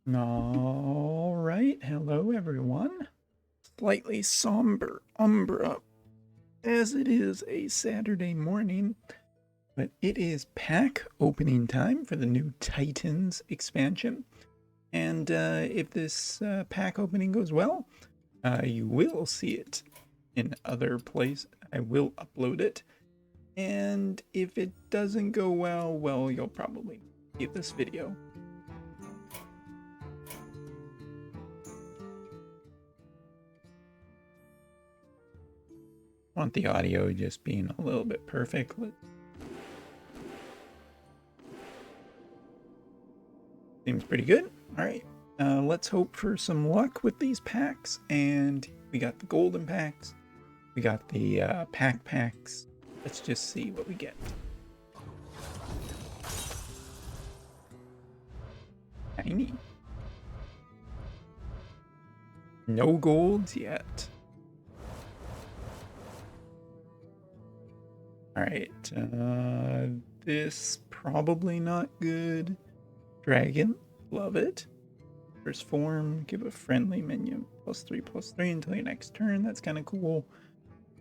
All right, hello everyone. Slightly somber umbra as it is a Saturday morning, but it is pack opening time for the new Titans expansion. And if this pack opening goes well, you will see it in other places. I will upload it. And if it doesn't go well, you'll probably see this video. Want the audio just being a little bit perfect. Seems pretty good. All right, let's hope for some luck with these packs. And we got the golden packs. We got the packs. Let's just see what we get. Tiny. No golds yet. All right, this probably not good. Dragon, love it. First form, give a friendly minion +3/+3 until your next turn. That's kind of cool.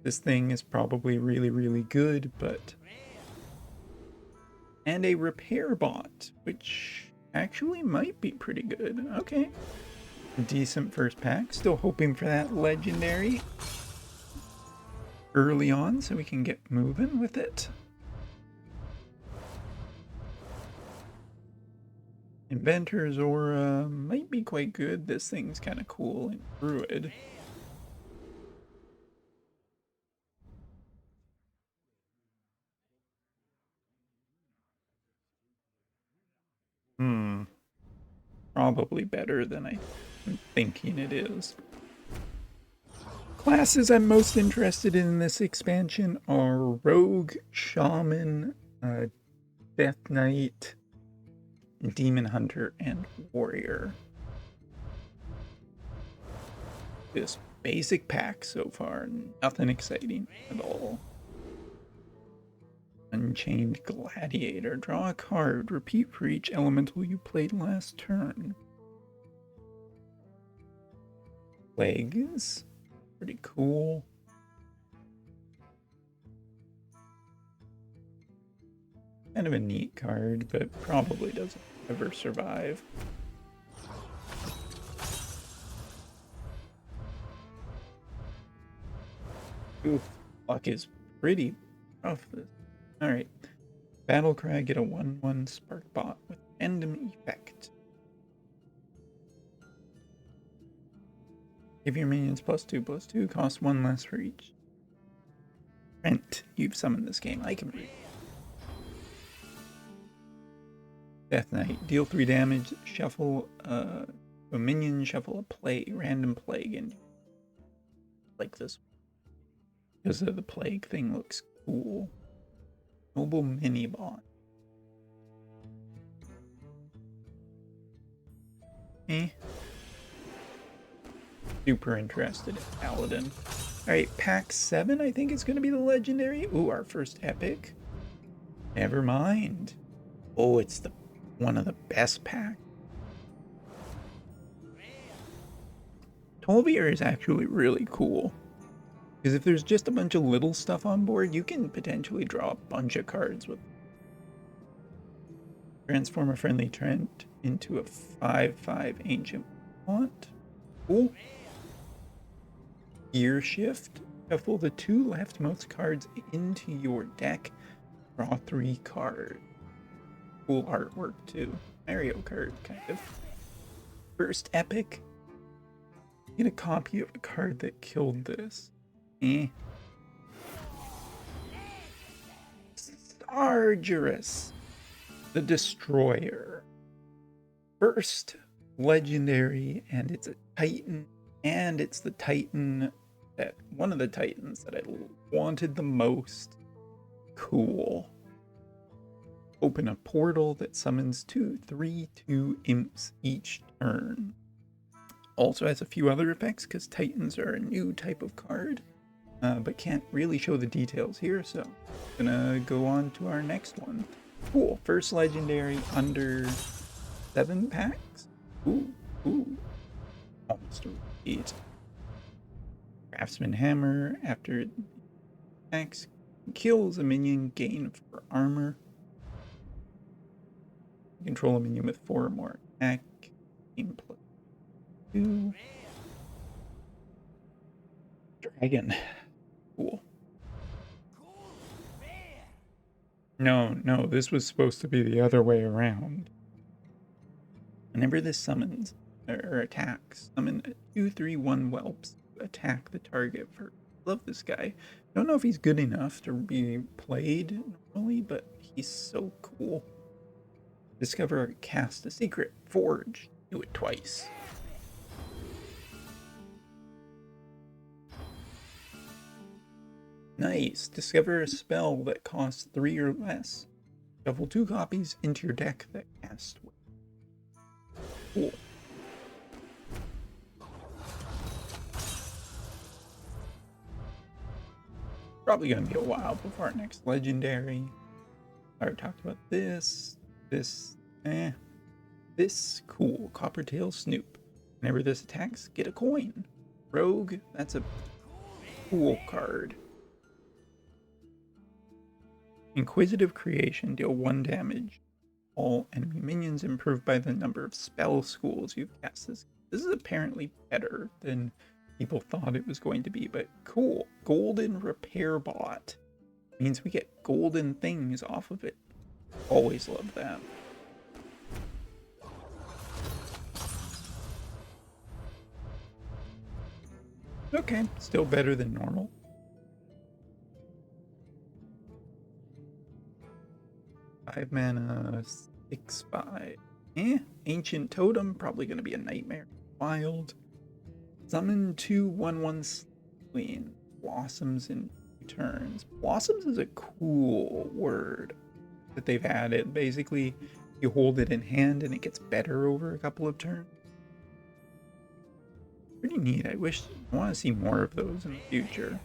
This thing is probably really good, but... And a repair bot, which actually might be pretty good. Okay. Decent first pack. Still hoping for that legendary early on so we can get moving with it. Inventor's Aura might be quite good. This thing's kind of cool in Druid. Probably better than I'm thinking it is. Classes I'm most interested in this expansion are Rogue, Shaman, Death Knight, Demon Hunter, and Warrior. This basic pack so far, nothing exciting at all. Unchained Gladiator. Draw a card. Repeat for each elemental you played last turn. Plagues. Pretty cool. Kind of a neat card, but probably doesn't ever survive. Oof, luck is pretty rough. Alright. Battlecry, get a 1/1 Spark Bot with Random Effect. Give your minions +2/+2, cost 1 less for each. Trent, you've summoned this game. I can read. Death Knight, deal 3 damage, shuffle a minion, shuffle a plague, random plague, and like this. Because the plague thing looks cool. Noble mini bot. Super interested in Paladin. Alright, pack 7 I think is going to be the legendary. Ooh, our first epic. Never mind. Oh, it's one of the best packs. Tolvier is actually really cool. Because if there's just a bunch of little stuff on board, you can potentially draw a bunch of cards with. Transform a friendly Trent into a 5/5 Ancient Font. Cool. Gear Shift. Shuffle the 2 leftmost cards into your deck. Draw 3 cards. Cool artwork too. Mario Kart, kind of. First epic. Get a copy of a card that killed this. Argerus, the Destroyer. First legendary, and it's a Titan, and it's the Titan that one of the Titans that I wanted the most. Cool. Open a portal that summons 2 3/2 imps each turn. Also has a few other effects because Titans are a new type of card, but can't really show the details here, so I'm gonna go on to our next one. Cool, first legendary under 7 packs. Ooh, ooh. Almost a repeat. Craftsman Hammer. After it attacks, kills a minion, gain 4 armor. Control a minion with 4 or more attack. Gain +2. Dragon. Cool. No, this was supposed to be the other way around. Whenever this summons or attacks, summon 2/3/1 whelps. Attack the target first. Love this guy. Don't know if he's good enough to be played normally, but he's so cool. Discover or cast a secret. Forge. Do it twice. Nice. Discover a spell that costs 3 or less. Shuffle 2 copies into your deck that cast. Cool. Probably gonna be a while before our next legendary. I already talked about this. This, cool. Coppertail Snoop. Whenever this attacks, get a coin. Rogue, that's a cool card. Inquisitive Creation, deal 1 damage. All enemy minions improved by the number of spell schools you've cast this. This is apparently better than people thought it was going to be, but cool. Golden Repair Bot. Means we get golden things off of it. Always love that. Okay, still better than normal. Five mana, 6/5. Ancient Totem, probably going to be a nightmare. Wild. Summon 2/1/1 Queen. Blossoms in 2 turns. Blossoms is a cool word that they've added. Basically, you hold it in hand and it gets better over a couple of turns. Pretty neat. I want to see more of those in the future.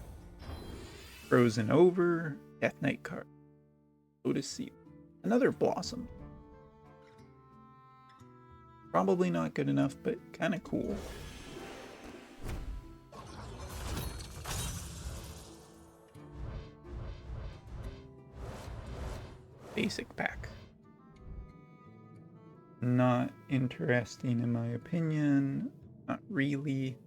Frozen Over, Death Knight card. Lotus Seal. Another Blossom. Probably not good enough, but kind of cool. Basic pack. Not interesting in my opinion. Not really.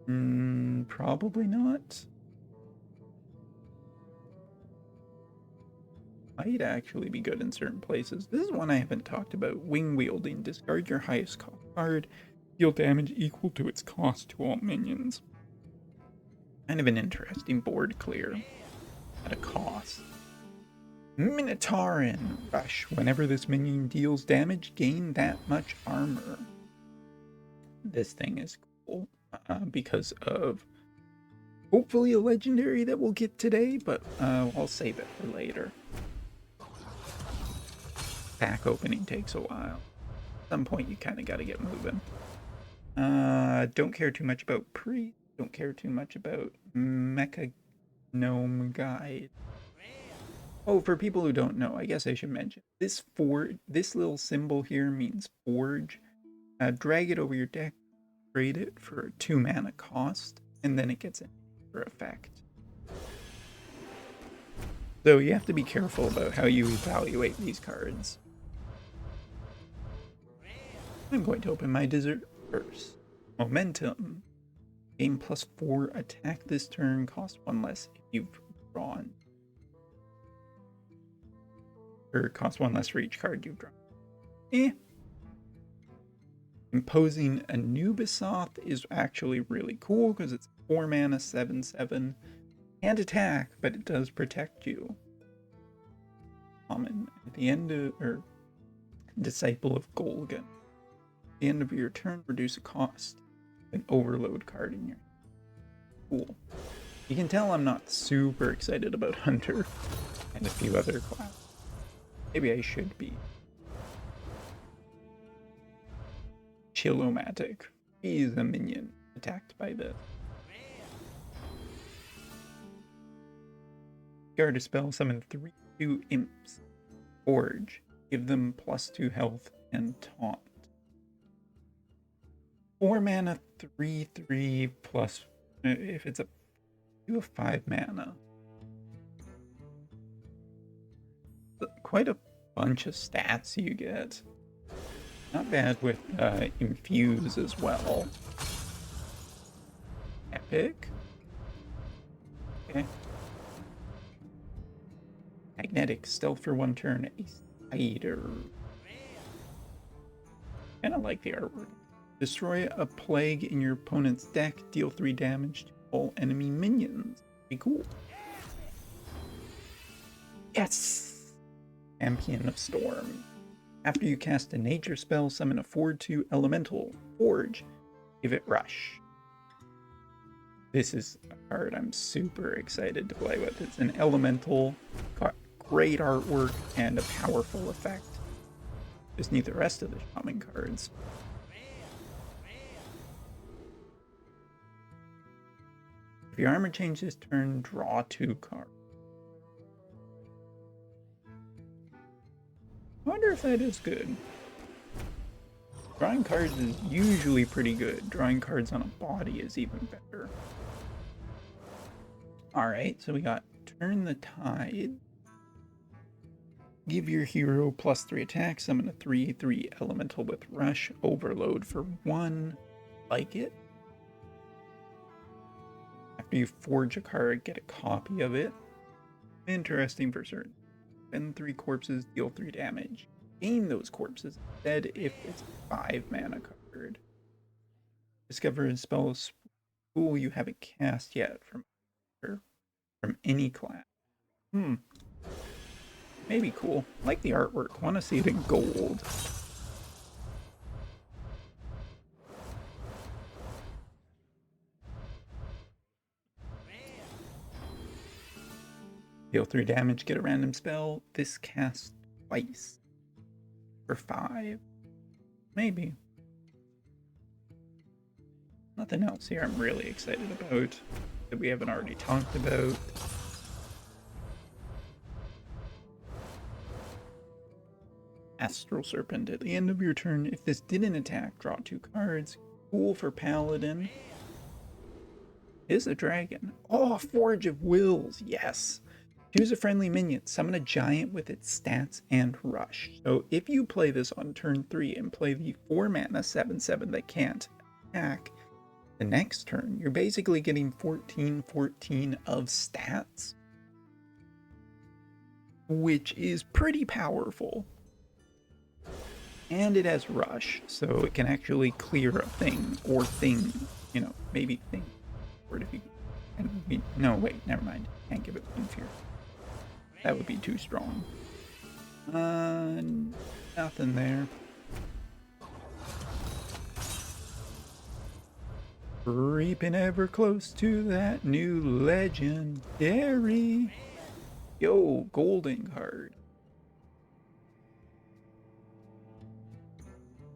Probably not. Might actually be good in certain places. This is one I haven't talked about. Wing Wielding. Discard your highest cost card. Deal damage equal to its cost to all minions. Kind of an interesting board clear. At a cost. Minotaurin Rush. Whenever this minion deals damage, gain that much armor. This thing is cool because of hopefully a legendary that we'll get today, but I'll save it for later. Pack opening takes a while. At some point you kind of got to get moving. Don't care too much about Priest. Don't care too much about Mecha Gnome Guide. Oh, for people who don't know, I guess I should mention this little symbol here means forge. Drag it over your deck, trade it for a 2 mana cost, and then it gets in for effect. So you have to be careful about how you evaluate these cards. I'm going to open my dessert first. Momentum. Gain +4 attack this turn, cost 1 less if you've drawn. Or cost 1 less for each card you've drawn. Imposing Anubisoth is actually really cool because it's 4 mana, 7/7. Can't attack, but it does protect you. Common. At the end of, or Disciple of Golgan. At the end of your turn, reduce a cost. An overload card in your. Cool. You can tell I'm not super excited about Hunter and a few other classes. Maybe I should be. Chillomatic. He's a minion attacked by this. Guard a spell, summon 3/2 imps. Forge. Give them +2 health and taunt. 4 mana, 3/3 plus. If it's a 2 of 5 mana. Quite a bunch of stats you get. Not bad with infuse as well. Epic. Okay. Magnetic, stealth for 1 turn, a spider. Kinda like the artwork. Destroy a plague in your opponent's deck, deal 3 damage to all enemy minions. Pretty cool. Yes! Champion of Storm. After you cast a nature spell, summon a 4/2 elemental. Forge. Give it rush. This is a card I'm super excited to play with. It's an elemental, got great artwork, and a powerful effect. Just need the rest of the shaman cards. If your armor changes turn, draw 2 cards. I wonder if that is good. Drawing cards is usually pretty good. Drawing cards on a body is even better. Alright, so we got Turn the Tide. Give your hero +3 attack, summon a 3/3 elemental with rush, overload for 1. Like it. After you forge a card, get a copy of it. Interesting for certain. Spend 3 corpses, deal 3 damage. Gain those corpses instead if it's a 5 mana card. Discover a spell school you haven't cast yet from any class. Maybe cool. Like the artwork. Want to see it in gold. Deal 3 damage, get a random spell. This casts twice. For 5. Maybe. Nothing else here I'm really excited about that we haven't already talked about. Astral Serpent. At the end of your turn, if this didn't attack, draw 2 cards. Cool for Paladin. Is a dragon. Oh, Forge of Wills. Yes. Choose a friendly minion. Summon a giant with its stats and rush. So if you play this on turn 3 and play the 4 mana 7/7 that can't attack, the next turn you're basically getting 14/14 of stats, which is pretty powerful. And it has rush, so it can actually clear a thing or thing, you know, maybe thing. Or if you and no, wait, never mind. Can't give it Wind Fear. That would be too strong. Nothing there. Creeping ever close to that new legendary. Yo, golden card.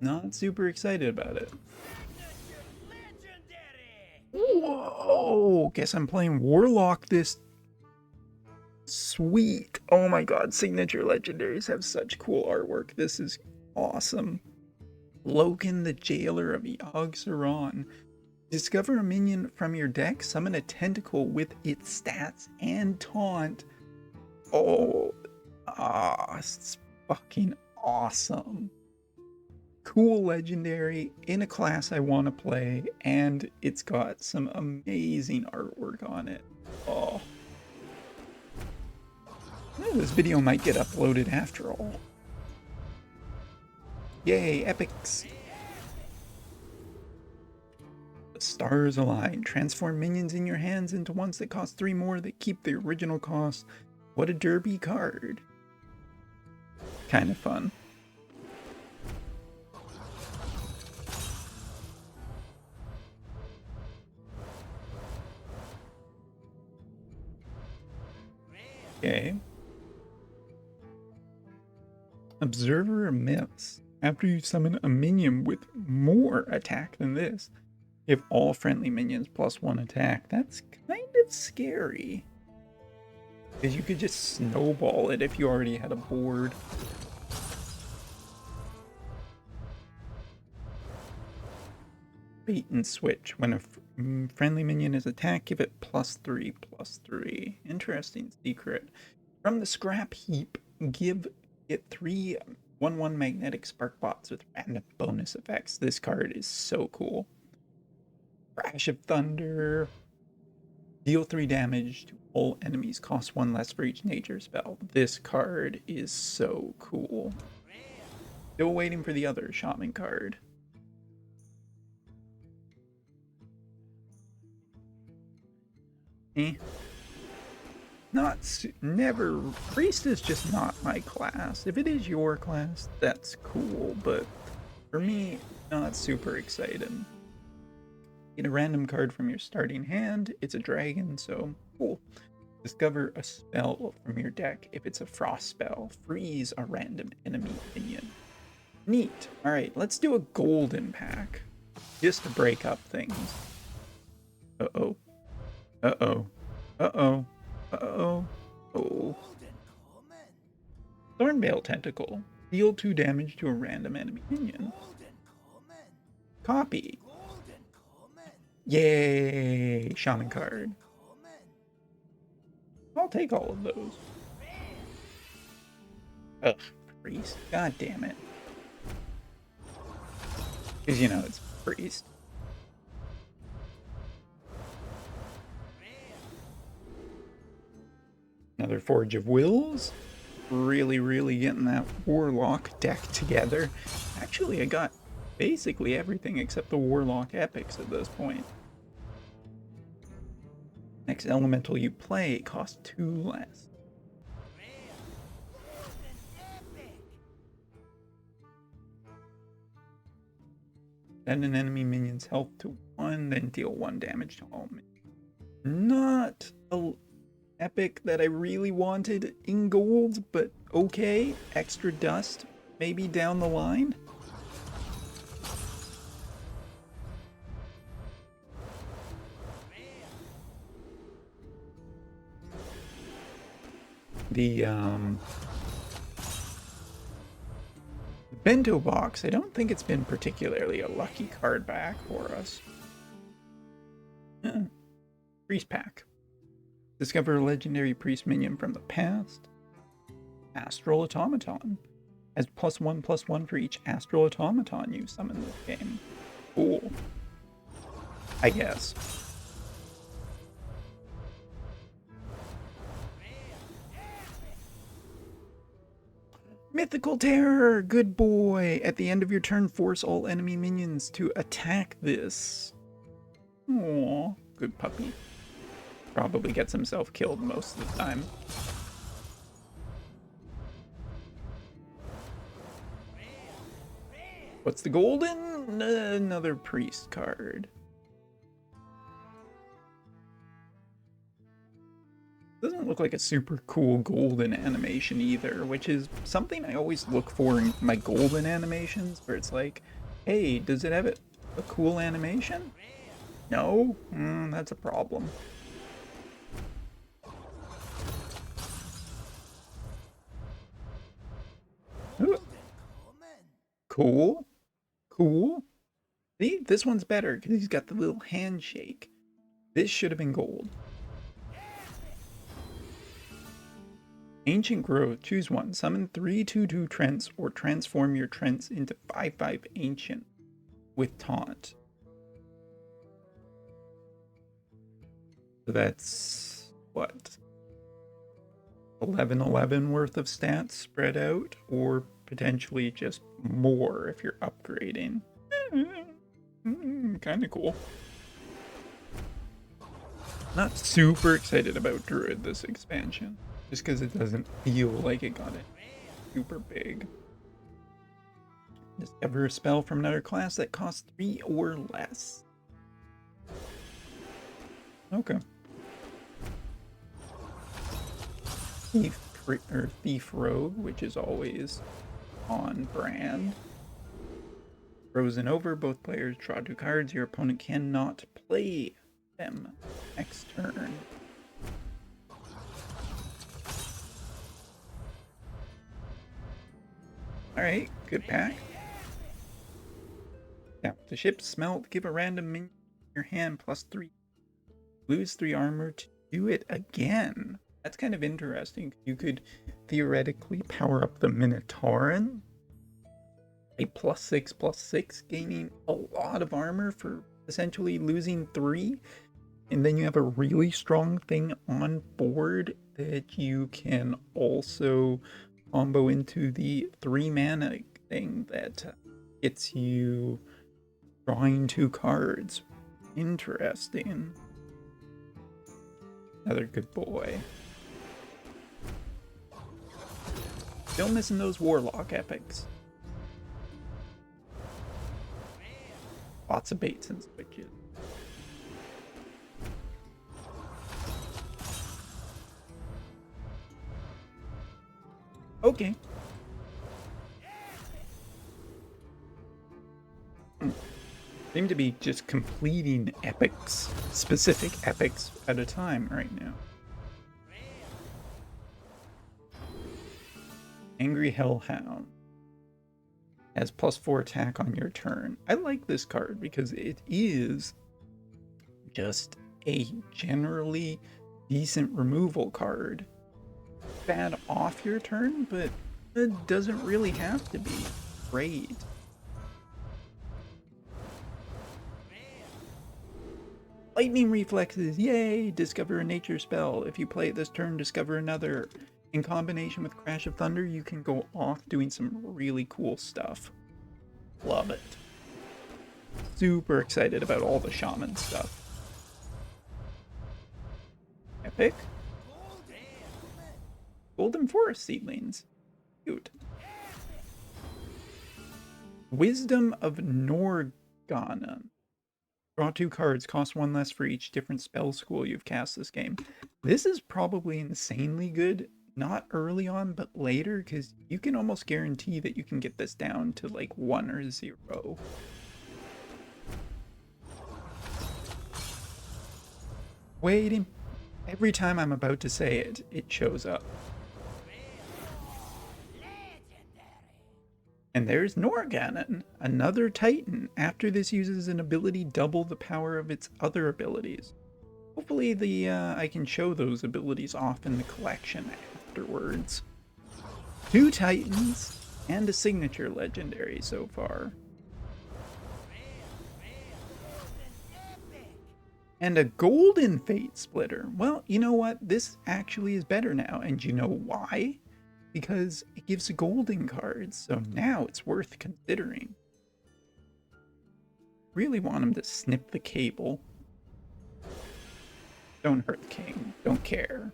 Not super excited about it. Whoa! Guess I'm playing Warlock this. Sweet. Oh my god, signature legendaries have such cool artwork. This is awesome. Loken, the Jailer of Yogg-Saron. Discover a minion from your deck, summon a tentacle with its stats and taunt. Oh, it's fucking awesome. Cool legendary in a class I want to play, and it's got some amazing artwork on it. Oh. This video might get uploaded after all. Yay, epics. The stars align. Transform minions in your hands into ones that cost 3 more that keep the original cost. What a derby card. Kind of fun. Okay. Observer of Myths. After you summon a minion with more attack than this, give all friendly minions +1 attack. That's kind of scary. Because you could just snowball it if you already had a board. bait and switch. When a friendly minion is attacked, give it +3/+3. Interesting secret. From the scrap heap, give it 3 1/1 magnetic spark bots with random bonus effects. This card is so cool. Crash of Thunder. Deal 3 damage to all enemies. Cost 1 less for each nature spell. This card is so cool. Still waiting for the other shaman card. Never. Priest is just not my class. If it is your class, that's cool, but for me, not super excited. Get a random card from your starting hand. It's a dragon, so cool. Discover a spell from your deck. If it's a frost spell, freeze a random enemy minion. Neat. Alright, let's do a golden pack. Just to break up things. Uh-oh. Uh-oh. Uh-oh. Uh-oh. Oh. Thornbale Tentacle. Deal 2 damage to a random enemy minion. Copy. Yay! Shaman card. I'll take all of those. Ugh, priest. God damn it. Because, you know, it's priest. Another Forge of Wills. Really getting that Warlock deck together. Actually, I got basically everything except the Warlock epics at this point. Next elemental you play costs 2 less. Add an enemy minion's health to 1, then deal 1 damage to all minions. Not a epic that I really wanted in gold, but okay. Extra dust, maybe down the line. The bento box, I don't think it's been particularly a lucky card back for us. Priest pack. Discover a legendary priest minion from the past. Astral Automaton. Has +1/+1 for each Astral Automaton you summon this game. Cool. I guess. Mythical Terror! Good boy! At the end of your turn, force all enemy minions to attack this. Aww, good puppy. Probably gets himself killed most of the time. What's the golden? Another priest card. Doesn't look like a super cool golden animation either, which is something I always look for in my golden animations, where it's like, hey, does it have a cool animation? No? That's a problem. Ooh. Cool. Cool. See, this one's better because he's got the little handshake. This should have been gold. Ancient Growth. Choose one. Summon 3 2/2 Trents or transform your Trents into 5/5 Ancient with Taunt. So that's what? 11/11 worth of stats spread out, or potentially just more if you're upgrading. Kind of cool. Not super excited about Druid this expansion, just because it doesn't feel like it got it super big. Discover a spell from another class that costs 3 or less. Okay. Thief Rogue, which is always on brand. Frozen over, both players draw 2 cards. Your opponent cannot play them next turn. Alright, good pack. Now, the ship smelt, give a random minion in your hand +3. Lose 3 armor to do it again. That's kind of interesting. You could theoretically power up the Minotauran. A +6/+6, gaining a lot of armor for essentially losing 3. And then you have a really strong thing on board that you can also combo into the 3 mana thing that gets you drawing 2 cards. Interesting. Another good boy. Still missing those Warlock epics. Lots of baits and switches. Okay. Seem to be just completing epics, specific epics at a time right now. Angry Hellhound has +4 attack on your turn. I like this card because it is just a generally decent removal card. Bad off your turn, but it doesn't really have to be great. Lightning Reflexes, yay! Discover a nature spell. If you play it this turn, discover another. In combination with Crash of Thunder, you can go off doing some really cool stuff. Love it. Super excited about all the shaman stuff. Epic. Golden Forest Seedlings. Cute. Wisdom of Norgana. Draw 2 cards, cost 1 less for each different spell school you've cast this game. This is probably insanely good, not early on, but later, because you can almost guarantee that you can get this down to like 1 or 0. Waiting. Every time I'm about to say it, it shows up. And there's Norganon, another Titan. After this uses an ability, double the power of its other abilities. Hopefully I can show those abilities off in the collection afterwards. 2 Titans and a signature legendary so far. And a golden Fate Splitter. Well, you know what? This actually is better now. And you know why? Because it gives golden cards, so now it's worth considering. Really want him to snip the cable. Don't hurt the king. Don't care.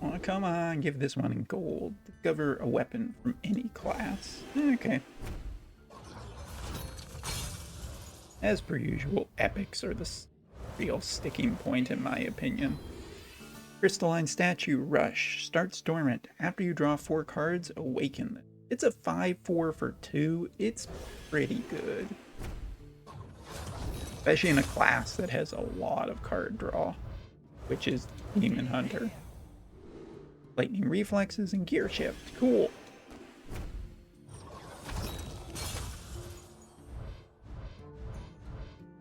Oh, come on, give this one in gold. Discover a weapon from any class. Okay. As per usual, epics are the real sticking point in my opinion. Crystalline Statue Rush starts dormant. After you draw 4 cards, awaken them. It's a 5/4 for 2. It's pretty good. Especially in a class that has a lot of card draw, which is Demon Hunter. Lightning Reflexes and Gear Shift. Cool.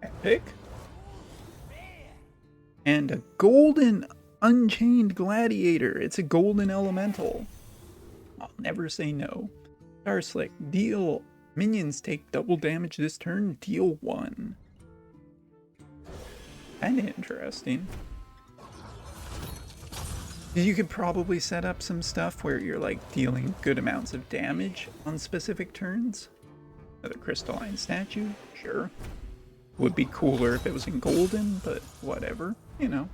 Epic. And a golden Unchained Gladiator. It's a golden elemental. I'll never say no. Starslick. Deal. Minions take double damage this turn. Deal 1. Kinda interesting. You could probably set up some stuff where you're like dealing good amounts of damage on specific turns. Another Crystalline Statue. Sure. Would be cooler if it was in golden, but whatever, you know.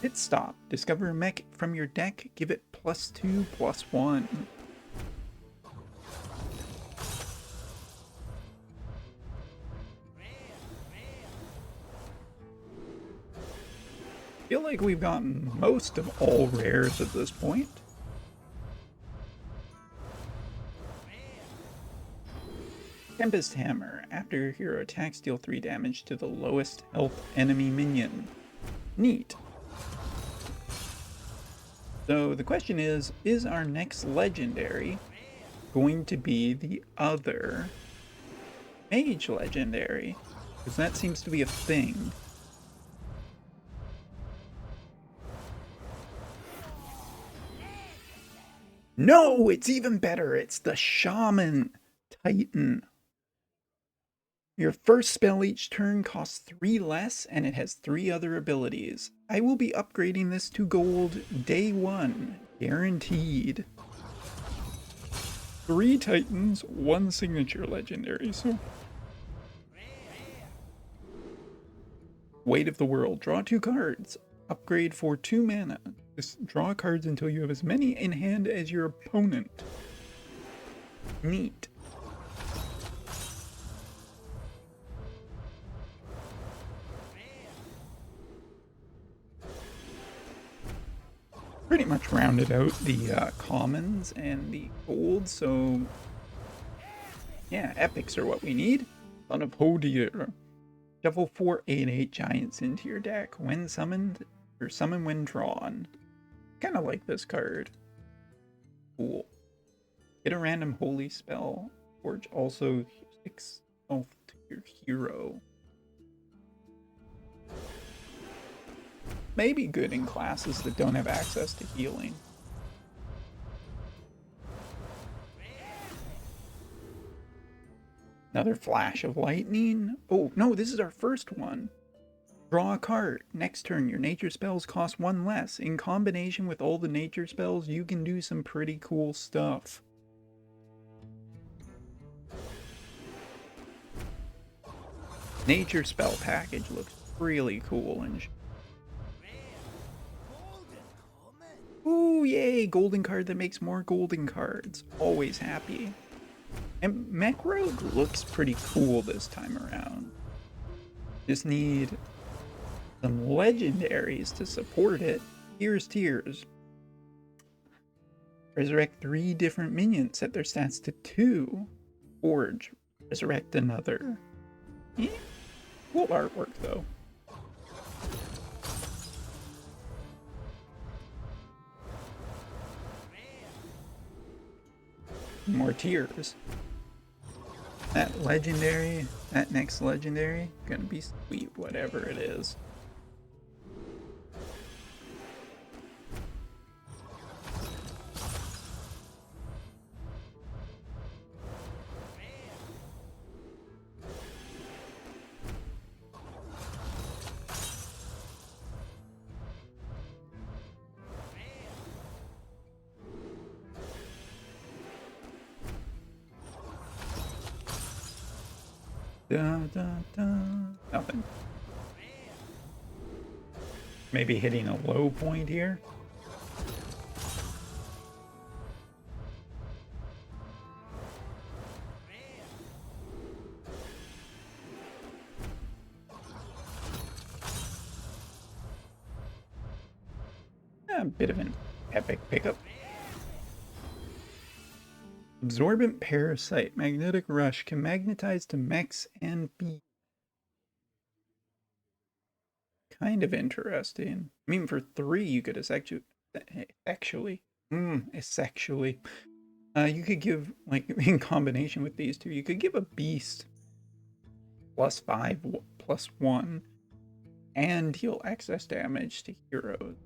Pit Stop. Discover a mech from your deck. Give it +2/+1. Feel like we've gotten most of all rares at this point. Tempest Hammer. After your hero attacks, deal 3 damage to the lowest health enemy minion. Neat. So the question is our next legendary going to be the other mage legendary? Because that seems to be a thing. No, it's even better. It's the Shaman Titan. Your first spell each turn costs 3 less, and it has 3 other abilities. I will be upgrading this to gold day 1, guaranteed. 3 Titans, 1 signature legendary, so... Weight of the World. Draw 2 cards. Upgrade for 2 mana. Just draw cards until you have as many in hand as your opponent. Neat. Pretty much rounded out the commons and the gold, so yeah, epics are what we need. Son of Hodir. Shuffle 4 8/8 giants into your deck when summoned, or summon when drawn. Kind of like this card. Cool. Get a random holy spell. Forge also 6 health to your hero. Maybe good in classes that don't have access to healing. Another flash of lightning. Oh, no, this is our first one. Draw a card. Next turn, your nature spells cost 1 less. In combination with all the nature spells, you can do some pretty cool stuff. Nature spell package looks really cool and ooh, yay! Golden card that makes more golden cards. Always happy. And Mech Rogue looks pretty cool this time around. Just need some legendaries to support it. Here's Tears. Resurrect 3 different minions. Set their stats to 2. Forge. Resurrect another. Eh? Cool artwork though. More Tears. That legendary, that next legendary, gonna be sweet, whatever it is. Da, da, da. Nothing. Maybe hitting a low point here. A bit of an epic pickup. Absorbent Parasite. Magnetic Rush can magnetize to mechs and beasts. Kind of interesting. I mean, for 3, you could essentially, you could give, like, in combination with these 2, you could give a beast +5, +1, and deal excess damage to heroes.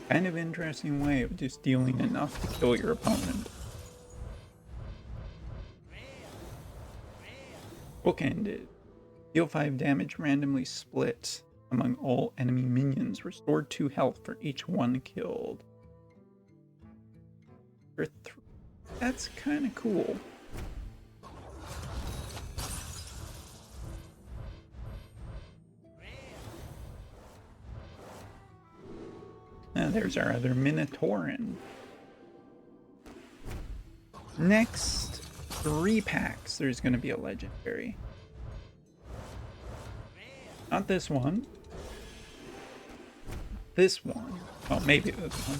Kind of interesting way of just dealing enough to kill your opponent. Bookended. Deal 5 damage randomly split among all enemy minions. Restore 2 health for each 1 killed. For 3. That's kind of cool. Now there's our other Minotauran. Next 3 packs, there's going to be a legendary. Not this one. This one. Oh, maybe this one.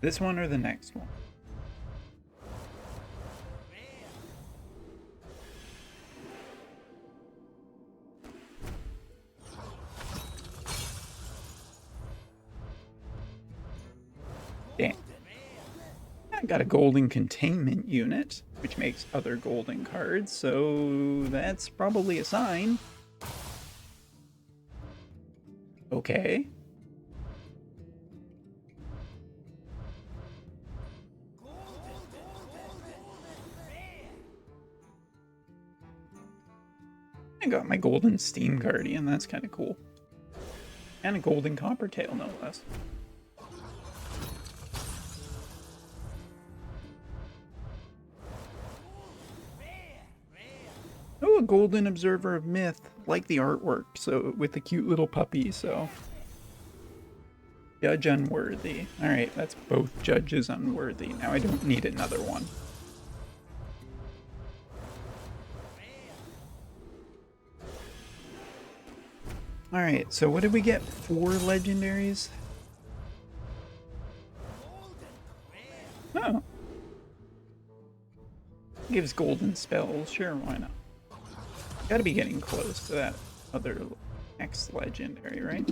This one or the next one? Damn. I got a golden containment unit, which makes other golden cards, so that's probably a sign. Okay. I got my golden steam guardian, that's kind of cool. And a golden coppertail, no less. Oh, a golden observer of myth. Like the artwork, so with the cute little puppy, so. Judge unworthy. Alright, that's both judges unworthy. Now I don't need another one. Alright, so what did we get? 4 legendaries? Oh. Gives golden spells, sure, why not? Gotta be getting close to that other next legendary, right?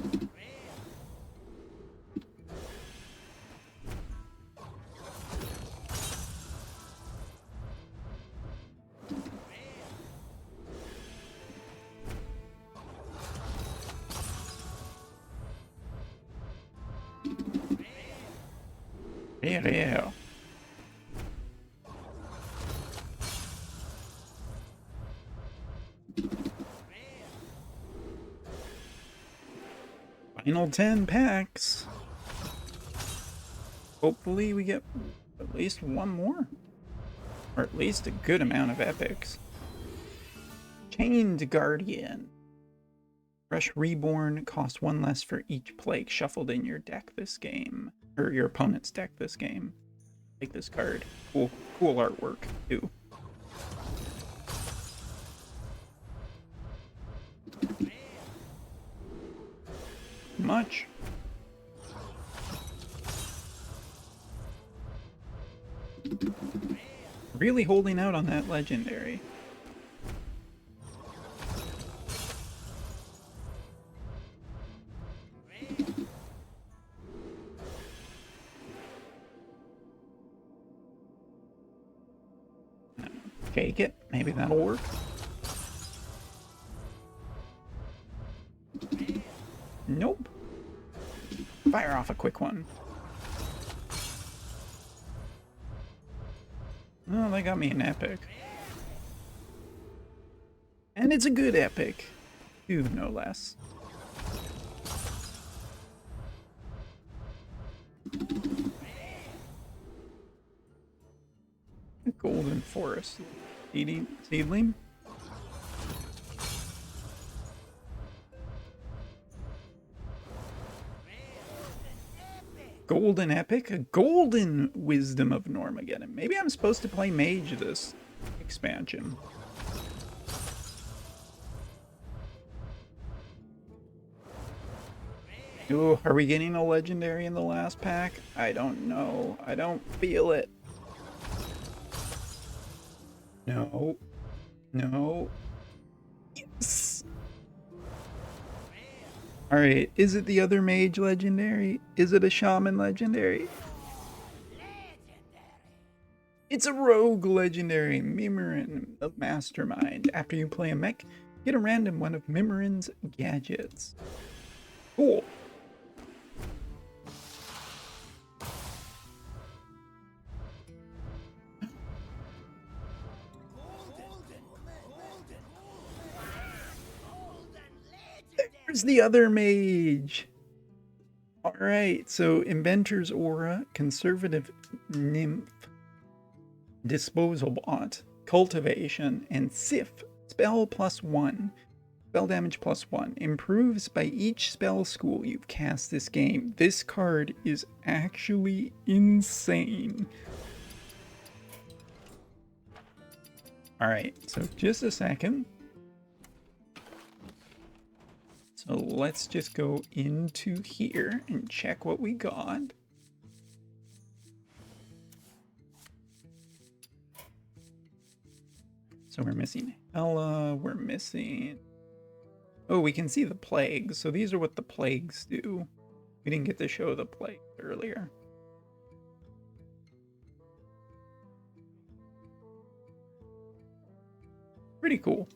Yeah. Final 10 packs. Hopefully we get at least one more. Or at least a good amount of epics. Chained Guardian. Fresh Reborn costs 1 less for each plague shuffled in your deck this game. Or your opponent's deck this game. Like this card. Cool artwork, too. Much. Really holding out on that legendary. Take it. Maybe that'll work. Nope. Fire off a quick one. Oh, they got me an epic. And it's a good epic. 2, no less. Golden Forest Seedling. Golden Epic? A Golden Wisdom of Normageddon. Maybe I'm supposed to play Mage this expansion. Ooh, are we getting a legendary in the last pack? I don't know. I don't feel it. No. No. Yes! Alright, is it the other mage legendary? Is it a shaman legendary? It's a rogue legendary, Mimirin, the mastermind. After you play a mech, get a random one of Mimirin's gadgets. Cool. There's the other mage. Alright, so Inventor's Aura, Conservative Nymph, Disposal Bot, Cultivation, and Sif. Spell +1. Spell damage +1. Improves by each spell school you've cast this game. This card is actually insane. Alright, so just a second. So let's just go into here and check what we got. So we're missing Hela, we're missing... Oh, we can see the plagues. So these are what the plagues do. We didn't get to show the plagues earlier. Pretty cool.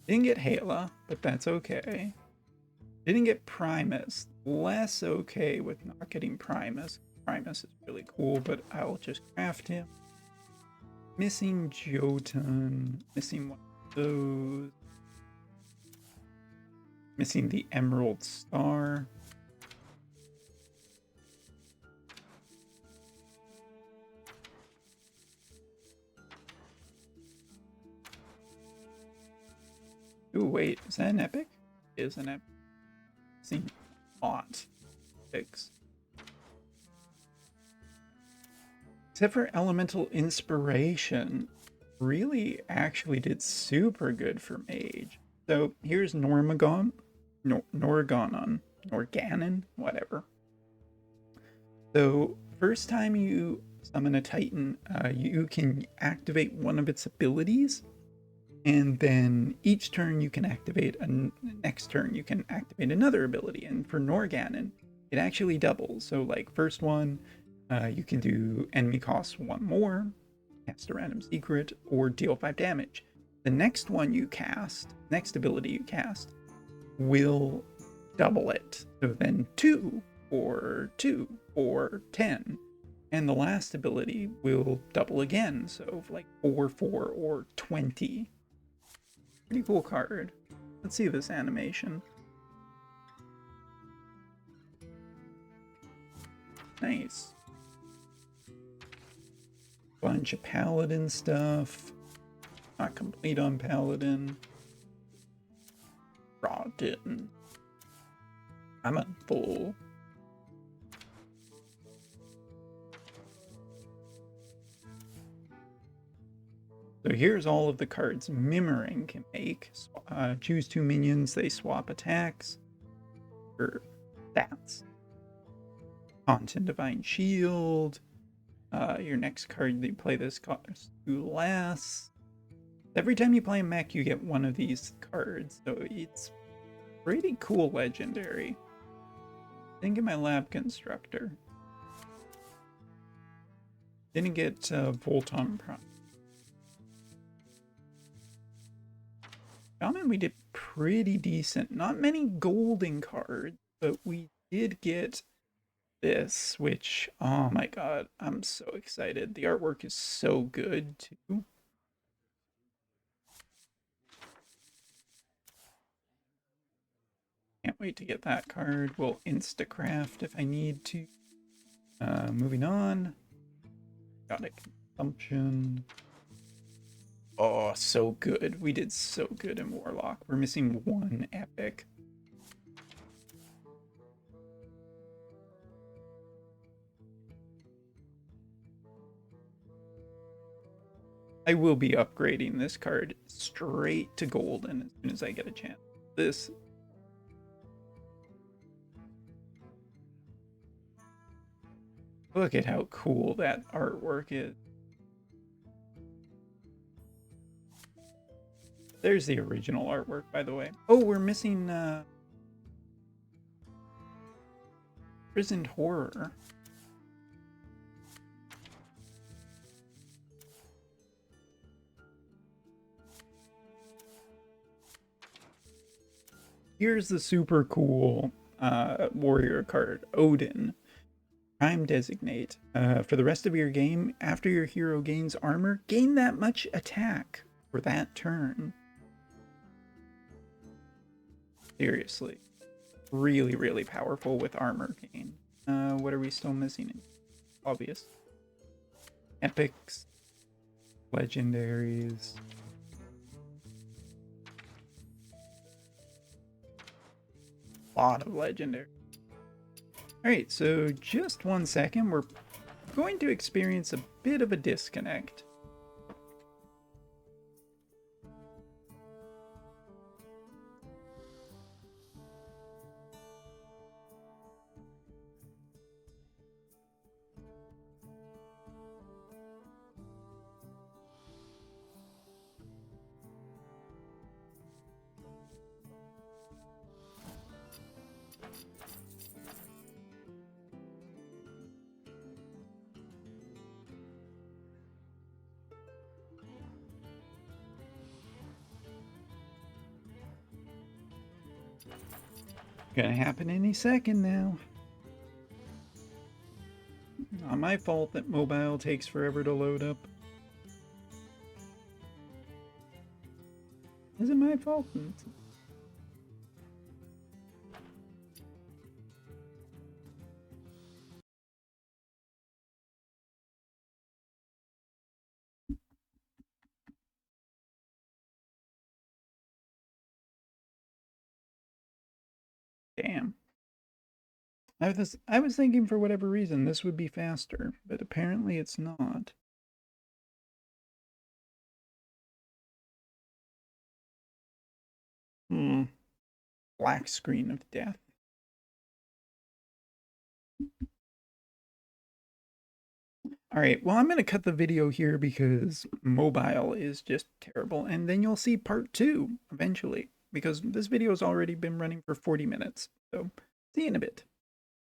Didn't get Hala, but that's okay. Didn't get Primus. Less okay with not getting Primus. Primus is really cool, but I'll just craft him. Missing Jotun. Missing one of those. Missing the Emerald Star. Ooh, wait, is that an epic? It is an epic. Seen a lot. Epics. Except for Elemental Inspiration, really actually did super good for Mage. So here's Normagon, Norganon, whatever. So first time you summon a Titan, you can activate one of its abilities, and then each turn you can activate, next turn you can activate another ability. And for Norganon, it actually doubles. So like first one, you can do enemy costs 1 more, cast a random secret, or deal 5 damage. The next one you cast, next ability you cast, will double it. So then 2, or 2, or 10. And the last ability will double again. So like 4, 4, or 20. Pretty cool card. Let's see this animation. Nice. Bunch of Paladin stuff. Not complete on Paladin. Rotten. I'm a full. So here's all of the cards Mimering can make. Choose 2 minions, they swap attacks or stats. Taunting Divine Shield. Your next card that you play this costs 2 less. Every time you play a mech, you get one of these cards, so it's pretty cool legendary. Didn't get my Lab Constructor. Didn't get Volton Prime. Shaman, we did pretty decent. Not many golden cards, but we did get this, which, oh my god, I'm so excited. The artwork is so good, too. Can't wait to get that card. We'll instacraft if I need to. Moving on. Got a consumption. Oh, so good. We did so good in Warlock. We're missing 1 epic. I will be upgrading this card straight to golden as soon as I get a chance. This. Look at how cool that artwork is. There's the original artwork, by the way. Oh, we're missing Prisoned Horror. Here's the super cool warrior card, Odin. Prime Designate. For the rest of your game, after your hero gains armor, gain that much attack for that turn. Seriously. Really, really powerful with armor gain. What are we still missing? Obvious. Epics. Legendaries. A lot of legendary. Alright, so just 1 second. We're going to experience a bit of a disconnect. Gonna happen any second now. Not my fault that mobile takes forever to load up. Is it my fault? Damn. I was thinking for whatever reason this would be faster, but apparently it's not. Black screen of death. All right, well, I'm going to cut the video here because mobile is just terrible. And then you'll see part 2 eventually, because this video has already been running for 40 minutes. So see you in a bit.